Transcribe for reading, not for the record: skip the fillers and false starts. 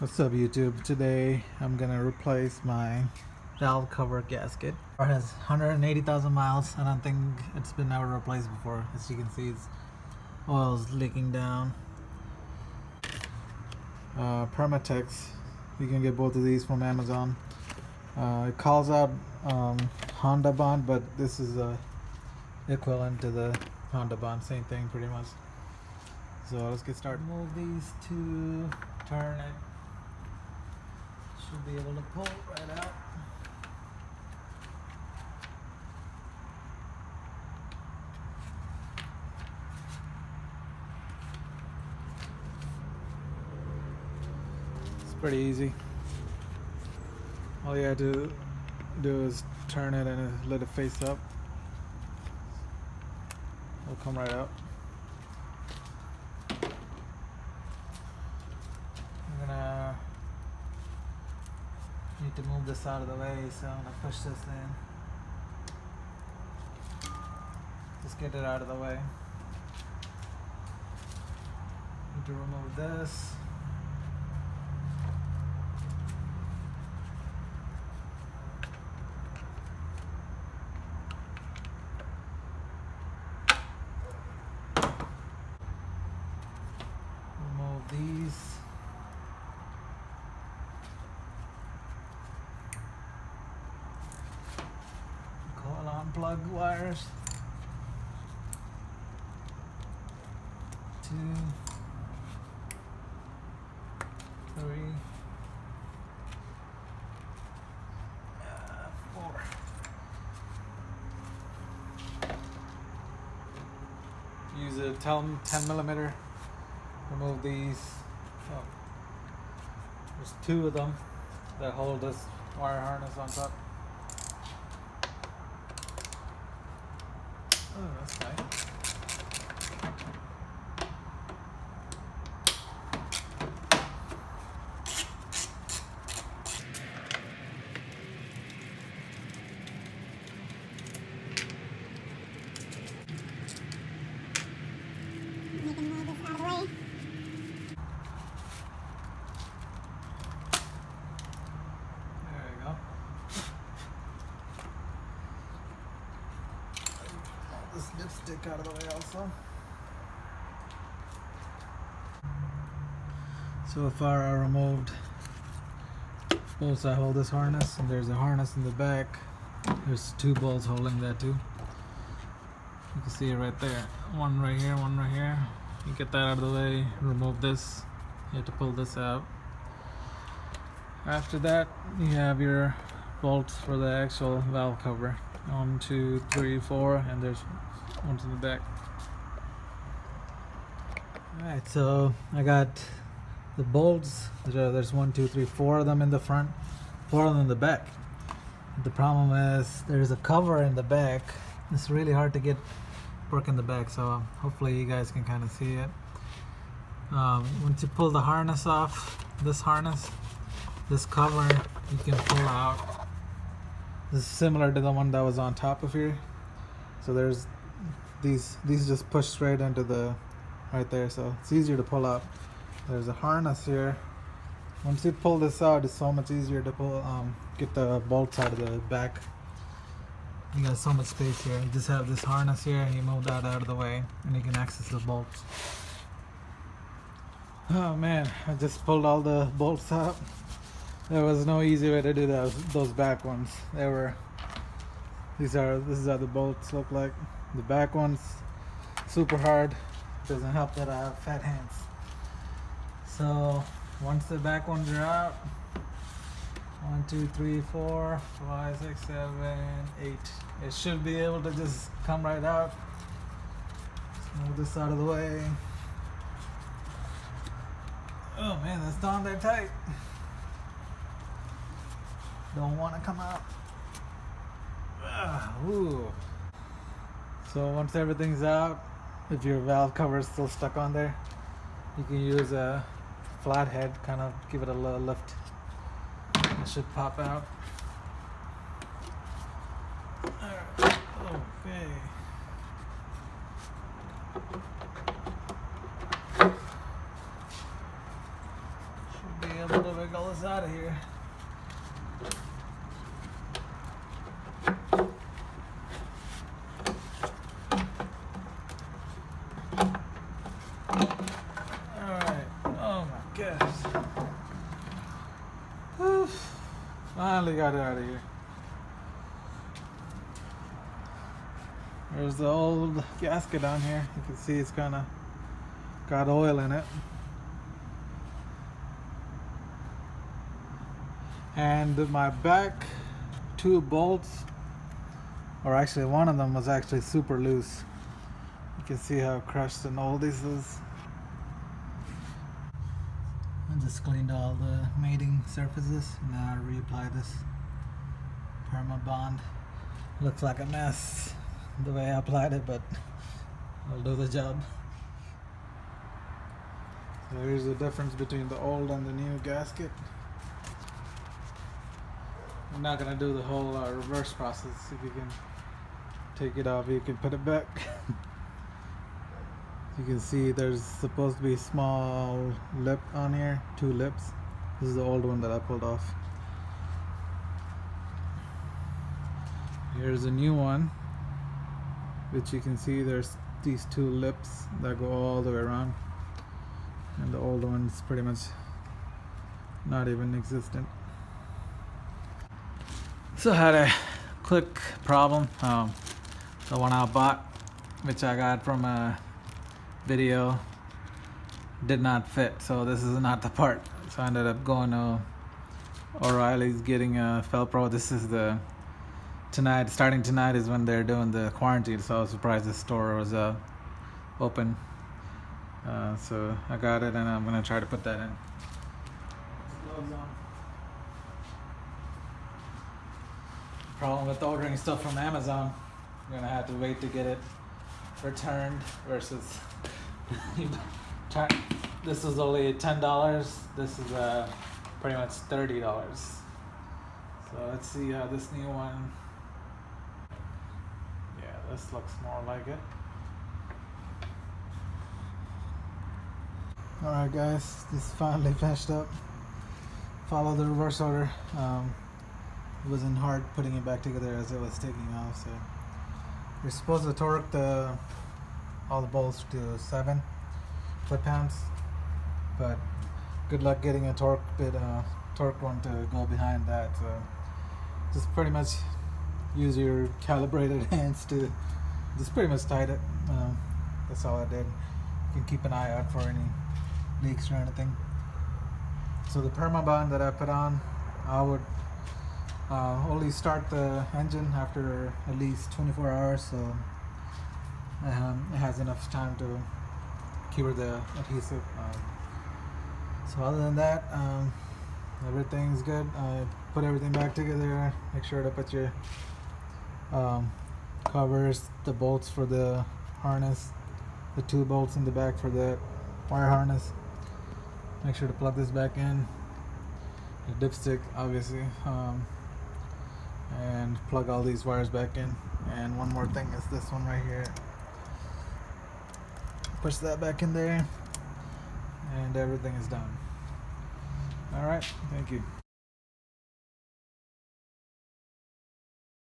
What's up YouTube? Today I'm gonna replace my valve cover gasket. It has 180,000 miles. I don't think it's been ever replaced before. As you can see, it's oil's leaking down. Permatex, you can get both of these from Amazon. It calls out Honda bond, but this is equivalent to the Honda bond, same thing pretty much. So let's get started. Move these two, turn it. Should be able to pull right out. It's pretty easy. All you have to do is turn it and let it face up. It'll come right out. I'm gonna need to move this out of the way, so I'm gonna push this in. Just get it out of the way. Need to remove this. Remove these. Unplug wires. 2, 3, 4. Use a 10 millimeter. Remove these. Oh. There's 2 of them that hold this wire harness on top. Oh, that's nice. You can move this out of the way. There you go. This dipstick out of the way also. So far I removed bolts that hold this harness, and there's a harness in the back. There's 2 bolts holding that too. You can see it right there. One right here, one right here. You get that out of the way, remove this. You have to pull this out. After that, you have your bolts for the actual valve cover. 1, 2, 3, 4, and there's one in the back. Alright, so I got the bolts. There's 1, 2, 3, 4 of them in the front, 4 of them in the back. The problem is there's a cover in the back. It's really hard to get work in the back, so hopefully you guys can kind of see it. Once you pull the harness off, this cover you can pull out. This is similar to the one that was on top of here. So there's these just push straight into the right there, so it's easier to pull out. There's a harness here. Once you pull this out, it's so much easier to pull get the bolts out of the back. You got so much space here. You just have this harness here, and you move that out of the way, and you can access the bolts. Oh man, I just pulled all the bolts out. There was no easy way to do those back ones. This is how the bolts look like. The back ones, super hard. Doesn't help that I have fat hands. So once the back ones are out, 1, 2, 3, 4, 5, 6, 7, 8. It should be able to just come right out. Let's move this out of the way. Oh man, that's down there tight. Don't want to come out. Ooh. So once everything's out, if your valve cover is still stuck on there, you can use a flathead, kind of give it a little lift. It should pop out. Okay. Should be able to wiggle this out of here. Alright, oh my gosh. Whew. Finally got it out of here. There's the old gasket on here. You can see it's kind of got oil in it. And my back two bolts, or actually one of them was actually super loose. You can see how crushed and old this is. I just cleaned all the mating surfaces. Now I reapply this perma bond. Looks like a mess the way I applied it, but I'll do the job. So here's the difference between the old and the new gasket. I'm not gonna do the whole reverse process. If you can take it off, you can put it back. You can see there's supposed to be a small lip on here, 2 lips. This is the old one that I pulled off. Here's a new one, which you can see there's these 2 lips that go all the way around, and the old one's pretty much not even existent. So I had a quick problem. The one I bought, which I got from a video, did not fit, so this is not the part. So I ended up going to O'Reilly's, getting a Felpro. This is the starting tonight is when they're doing the quarantine, so I was surprised the store was open. So I got it, and I'm gonna try to put that in. Gloves on. Problem with ordering stuff from Amazon, you're gonna have to wait to get it returned versus this is only $10. This is pretty much $30. So let's see how this new one. Yeah, this looks more like it. Alright guys, this finally finished up. Follow the reverse order. It wasn't hard putting it back together as it was taking off. So you're supposed to torque all the bolts to 7 foot-pounds, but good luck getting a torque one to go behind that. So just pretty much use your calibrated hands to just pretty much tight it. That's all I did. You can keep an eye out for any leaks or anything. So the perma bond that I put on, I would only start the engine after at least 24 hours, so it has enough time to cure the adhesive. So other than that, everything's good. Put everything back together. Make sure to put your covers, the bolts for the harness, the 2 bolts in the back for the wire harness. Make sure to plug this back in. The dipstick, obviously. And plug all these wires back in. And one more thing is this one right here. Push that back in there, and everything is done. Alright, thank you.